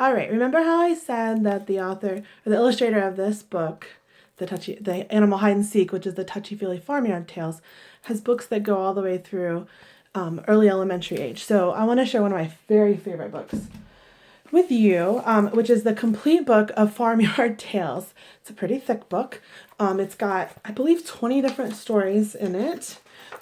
All right, remember how I said that the author or the illustrator of this book, the Animal Hide and Seek, which is the Touchy Feely Farmyard Tales, has books that go all the way through early elementary age. So I want to share one of my very favorite books with you, which is the complete book of Farmyard Tales. It's a pretty thick book. It's got, I believe, 20 different stories in it.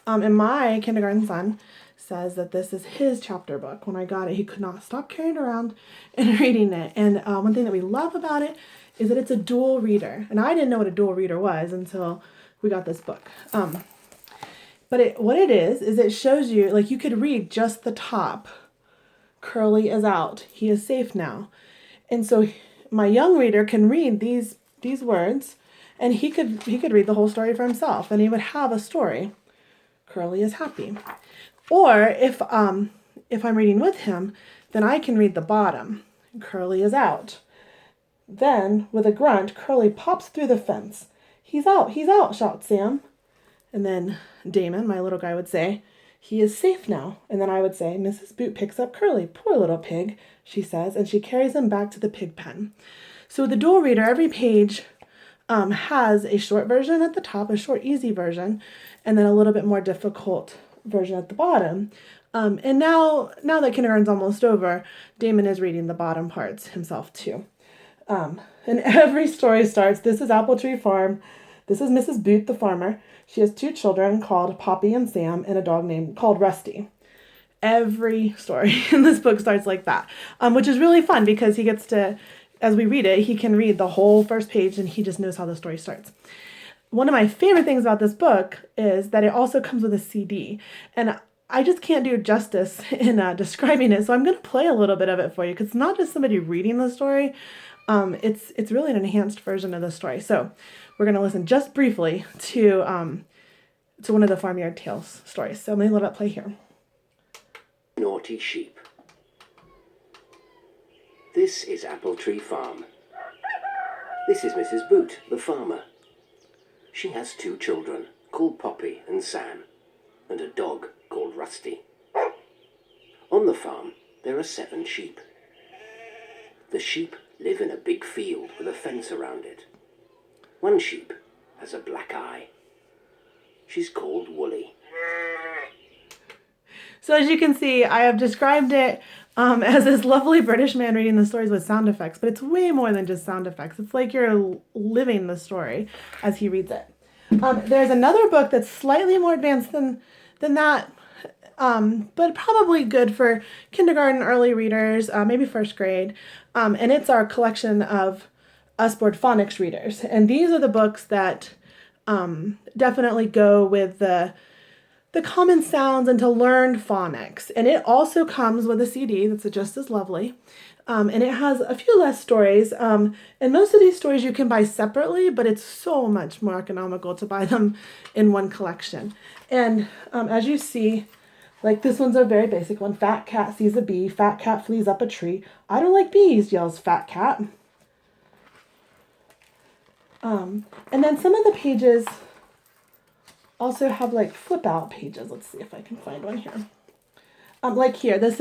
And my kindergarten son says that this is his chapter book. When I got it, he could not stop carrying it around and reading it. And one thing that we love about it is that it's a dual reader. And I didn't know what a dual reader was until we got this book. But what it is it shows you, like, you could read just the top. Curly is out. He is safe now. And so my young reader can read these words, and he could read the whole story for himself, and he would have a story. Curly is happy. Or if I'm reading with him, then I can read the bottom. Curly is out. Then, with a grunt, Curly pops through the fence. He's out, shouts Sam. And then Damon, my little guy, would say, he is safe now. And then I would say, Mrs. Boot picks up Curly. Poor little pig, she says, and she carries him back to the pig pen. So with the dual reader, every page has a short version at the top, a short, easy version, and then a little bit more difficult version at the bottom. And now that kindergarten's almost over, Damon is reading the bottom parts himself too. And every story starts, this is Apple Tree Farm. This is Mrs. Boot, the farmer. She has 2 children called Poppy and Sam and a dog called Rusty. Every story in this book starts like that, which is really fun because he gets to, as we read it, he can read the whole first page and he just knows how the story starts. One of my favorite things about this book is that it also comes with a CD. And I just can't do justice in describing it, so I'm going to play a little bit of it for you because it's not just somebody reading the story. It's really an enhanced version of the story. So we're going to listen just briefly to one of the Farmyard Tales stories. So let me let it play here. Naughty Sheep. This is Apple Tree Farm. This is Mrs. Boot, the farmer. She has 2 children called Poppy and Sam, and a dog called Rusty. On the farm, there are 7 sheep. The sheep live in a big field with a fence around it. One sheep has a black eye. She's called Woolly. So as you can see, I have described it as this lovely British man reading the stories with sound effects, but it's way more than just sound effects. It's like you're living the story as he reads it. There's another book that's slightly more advanced than that, but probably good for kindergarten, early readers, maybe first grade. And it's our collection of Usborne phonics readers. And these are the books that definitely go with the common sounds and to learn phonics. And it also comes with a CD that's just as lovely. And it has a few less stories. And most of these stories you can buy separately, but it's so much more economical to buy them in one collection. And as you see, like this one's a very basic one. Fat cat sees a bee. Fat cat flees up a tree. I don't like bees, yells Fat Cat. And then some of the pages also have like flip out pages. Let's see if I can find one here. Like here, this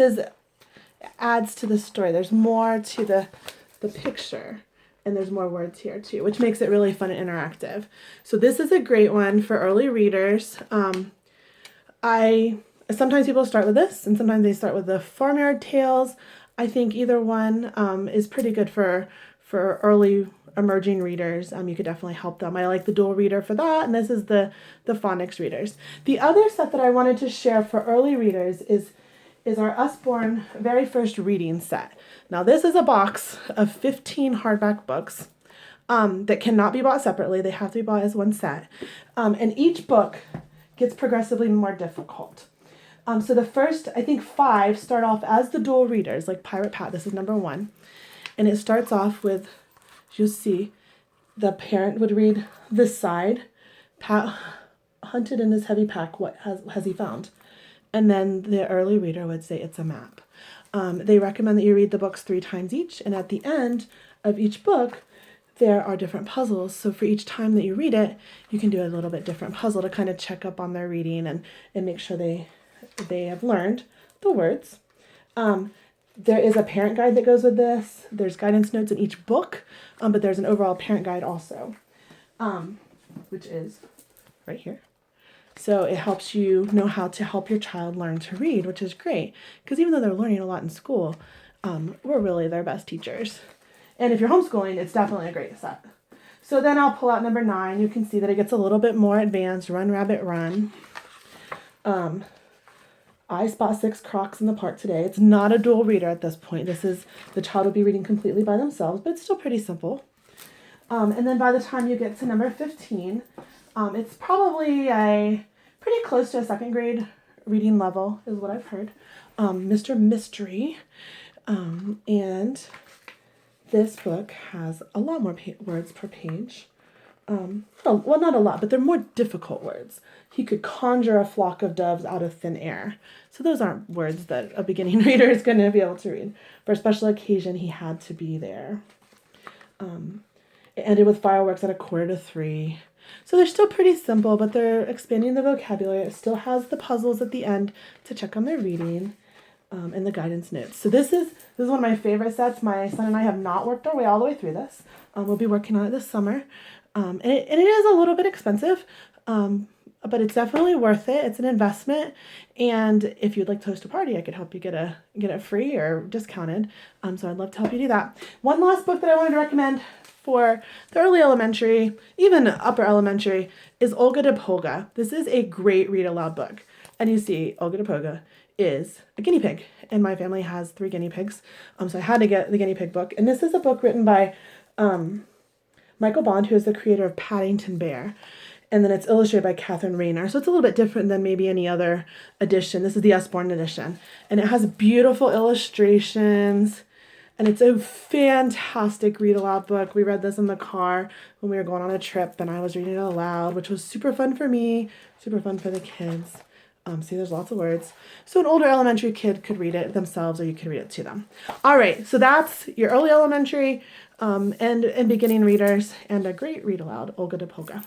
adds to the story. There's more to the picture, and there's more words here too, which makes it really fun and interactive. So this is a great one for early readers. Sometimes people start with this, and sometimes they start with the Farmyard Tales. I think either one is pretty good for early emerging readers. You could definitely help them. I like the dual reader for that, and this is the phonics readers. The other set that I wanted to share for early readers is our Usborne very first reading set. Now this is a box of 15 hardback books that cannot be bought separately. They have to be bought as one set. And each book gets progressively more difficult. So the first, I think 5 start off as the dual readers, like Pirate Pat. This is number 1. And it starts off with, you'll see, the parent would read this side. Pat hunted in his heavy pack. What has he found? And then the early reader would say it's a map. They recommend that you read the books 3 times each. And at the end of each book, there are different puzzles. So for each time that you read it, you can do a little bit different puzzle to kind of check up on their reading and make sure they have learned the words. There is a parent guide that goes with this. There's guidance notes in each book, but there's an overall parent guide also, which is right here. So it helps you know how to help your child learn to read, which is great. Because even though they're learning a lot in school, we're really their best teachers. And if you're homeschooling, it's definitely a great set. So then I'll pull out number 9. You can see that it gets a little bit more advanced. Run, Rabbit, Run. I spot 6 crocs in the park today. It's not a dual reader at this point. This is, the child will be reading completely by themselves, but it's still pretty simple. And then by the time you get to number 15, it's probably pretty close to a 2nd grade reading level is what I've heard. Mr. Mystery. And this book has a lot more words per page. Well, not a lot, but they're more difficult words. He could conjure a flock of doves out of thin air. So those aren't words that a beginning reader is going to be able to read. For a special occasion, he had to be there. It ended with fireworks at 2:45. So they're still pretty simple, but they're expanding the vocabulary. It still has the puzzles at the end to check on their reading, and the guidance notes. So this is one of my favorite sets. My son and I have not worked our way all the way through this. We'll be working on it this summer. And it is a little bit expensive, but it's definitely worth it. It's an investment, and if you'd like to host a party, I could help you get it free or discounted. So I'd love to help you do that. One last book that I wanted to recommend for the early elementary, even upper elementary, is Olga de Polga. This is a great read aloud book, and you see Olga de Polga is a guinea pig, and my family has 3 guinea pigs, so I had to get the guinea pig book. And this is a book written by Michael Bond, who is the creator of Paddington Bear. And then it's illustrated by Catherine Rayner. So it's a little bit different than maybe any other edition. This is the Usborne edition. And it has beautiful illustrations. And it's a fantastic read-aloud book. We read this in the car when we were going on a trip. And I was reading it aloud, which was super fun for me, super fun for the kids. See, there's lots of words. So an older elementary kid could read it themselves, or you could read it to them. All right, so that's your early elementary and beginning readers, and a great read aloud, Olga de Polga.